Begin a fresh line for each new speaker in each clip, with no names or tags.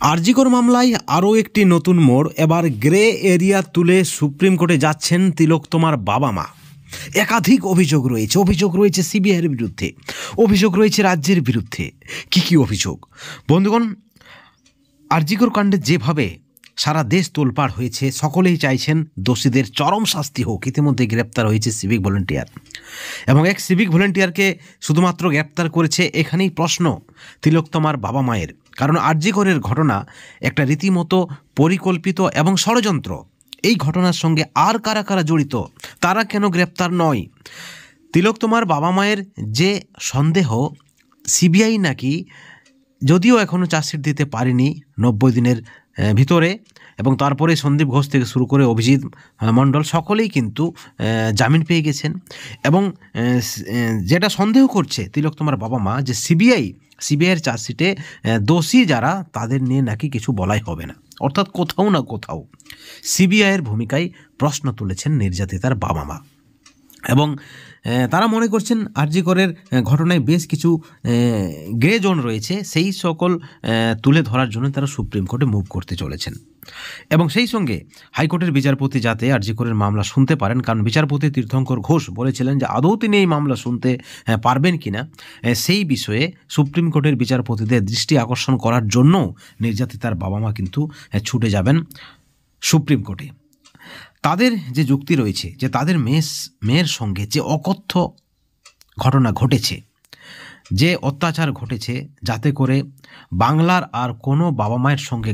আরজিকর মামলায় আরও একটি নতুন মোড়। এবার গ্রে এরিয়া তুলে সুপ্রিম কোর্টে যাচ্ছেন তিলোত্তমার বাবা মা। একাধিক অভিযোগ রয়েছে সিবিআইয়ের বিরুদ্ধে, অভিযোগ রয়েছে রাজ্যের বিরুদ্ধে। কি অভিযোগ বন্ধুগণ? আরজিকর কাণ্ডে যেভাবে সারা দেশ তোলপাড় হয়েছে, সকলেই চাইছেন দোষীদের চরম শাস্তি হোক। ইতিমধ্যে গ্রেপ্তার হয়েছে সিভিক ভলেন্টিয়ার, এবং এক সিভিক ভলেন্টিয়ারকে শুধুমাত্র গ্রেপ্তার করেছে। এখানেই প্রশ্ন তিলোত্তমার বাবা মায়ের, কারণ আরজিকরের ঘটনা একটা রীতিমতো পরিকল্পিত এবং ষড়যন্ত্র। এই ঘটনার সঙ্গে আর কারা কারা জড়িত, তারা কেন গ্রেপ্তার নয়? তিলোত্তমার বাবা মায়ের যে সন্দেহ, সিবিআই নাকি যদিও এখনও চার্জশিট দিতে পারেনি 90 দিনের ভিতরে, এবং তারপরে সন্দীপ ঘোষ থেকে শুরু করে অভিজিৎ মণ্ডল সকলেই কিন্তু জামিন পেয়ে গেছেন। এবং যেটা সন্দেহ করছে তিলোত্তমার বাবা মা, যে সিবিআইয়ের চার্জশিটে দোষী যারা, তাদের নিয়ে নাকি কিছু বলাই হবে না। অর্থাৎ কোথাও না কোথাও সিবিআইয়ের ভূমিকায় প্রশ্ন তুলেছেন নির্যাতিতার বাবা মা, এবং তারা মনে করছেন আরজিকরের ঘটনায় বেশ কিছু গ্রে জোন রয়েছে, সেই সকল তুলে ধরার জন্য তারা সুপ্রিম কোর্টে মুভ করতে চলেছেন। এবং সেই সঙ্গে হাইকোর্টের বিচারপতি যাতে আরজিকরের মামলা শুনতে পারেন, কারণ বিচারপতি তীর্থঙ্কর ঘোষ বলেছিলেন যে আদৌ তিনি এই মামলা শুনতে পারবেন কিনা, সেই বিষয়ে সুপ্রিম কোর্টের বিচারপতিদের দৃষ্টি আকর্ষণ করার জন্য নির্যাতিতার বাবা মা কিন্তু ছুটে যাবেন সুপ্রিম কোর্টে। তাদের যে যুক্তি রয়েছে যে তাদের মেয়ের সঙ্গে যে অকথ্য ঘটনা ঘটেছে, যে অত্যাচার ঘটেছে, যাতে করে বাংলার আর কোনো বাবা মায়ের সঙ্গে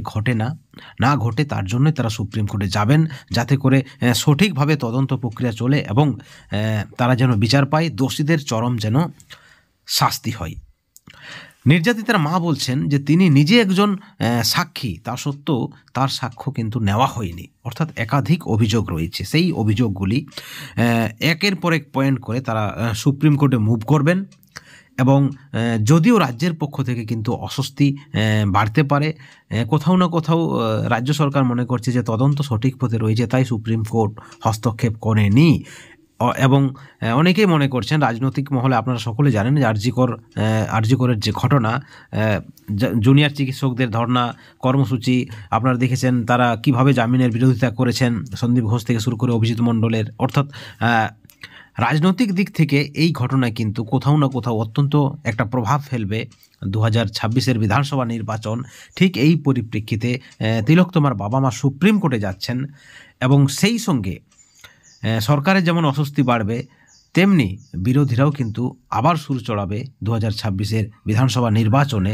না ঘটে, তার জন্যই তারা সুপ্রিম কোর্টে যাবেন, যাতে করে সঠিকভাবে তদন্ত প্রক্রিয়া চলে এবং তারা যেন বিচার পায়, দোষীদের চরম যেন শাস্তি হয়। নির্যাতিতার মা বলছেন যে তিনি নিজে একজন সাক্ষী, তা সত্ত্বেও তার সাক্ষ্য কিন্তু নেওয়া হয়নি। অর্থাৎ একাধিক অভিযোগ রয়েছে, সেই অভিযোগগুলি একের পর এক পয়েন্ট করে তারা সুপ্রিম কোর্টে মুভ করবেন। এবং যদিও রাজ্যের পক্ষ থেকে কিন্তু অস্বস্তি বাড়তে পারে, কোথাও না কোথাও রাজ্য সরকার মনে করছে যে তদন্ত সঠিক পথে রয়েছে, তাই সুপ্রিম কোর্ট হস্তক্ষেপ করেনি। এবং অনেকেই মনে করছেন, রাজনৈতিক মহলে আপনারা সকলে জানেন যে আরজিকরের যে ঘটনা, জুনিয়র চিকিৎসকদের ধর্ণা কর্মসূচি আপনারা দেখেছেন, তারা কিভাবে জামিনের বিরোধিতা করেছেন, সন্দীপ ঘোষ থেকে শুরু করে অভিজিৎ মণ্ডলের। অর্থাৎ রাজনৈতিক দিক থেকে এই ঘটনা কিন্তু কোথাও না কোথাও অত্যন্ত একটা প্রভাব ফেলবে 2026-এর বিধানসভা নির্বাচন। ঠিক এই পরিপ্রেক্ষিতে তিলোত্তমার বাবা মা সুপ্রিম কোর্টে যাচ্ছেন, এবং সেই সঙ্গে সরকারের যেমন অস্বস্তি বাড়বে, তেমনি বিরোধীরাও কিন্তু আবার সুর চড়াবে 2026-এর বিধানসভা নির্বাচনে।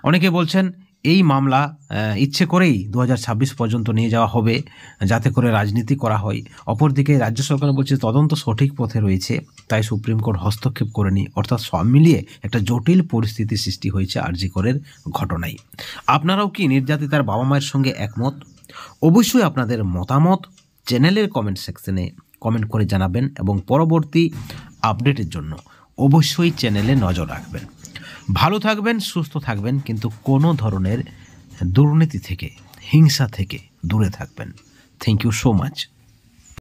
অনেকে বলছেন এই মামলা ইচ্ছে করেই 2026 পর্যন্ত নিয়ে যাওয়া হবে, যাতে করে রাজনীতি করা হয়। অপরদিকে রাজ্য সরকার বলছে তদন্ত সঠিক পথে রয়েছে, তাই সুপ্রিম কোর্ট হস্তক্ষেপ করেনি। অর্থাৎ সব মিলিয়ে একটা জটিল পরিস্থিতি সৃষ্টি হয়েছে আরজিকরের ঘটনায়। আপনারাও কি নির্যাতিতার বাবা মায়ের সঙ্গে একমত? অবশ্যই আপনাদের মতামত চ্যানেলের কমেন্ট সেকশনে কমেন্ট করে জানাবেন, এবং পরবর্তী আপডেটের জন্য অবশ্যই চ্যানেলে নজর রাখবেন। ভালো থাকবেন, সুস্থ থাকবেন, কিন্তু কোনো ধরনের দুর্নীতি থেকে, হিংসা থেকে দূরে থাকবেন। Thank you so much.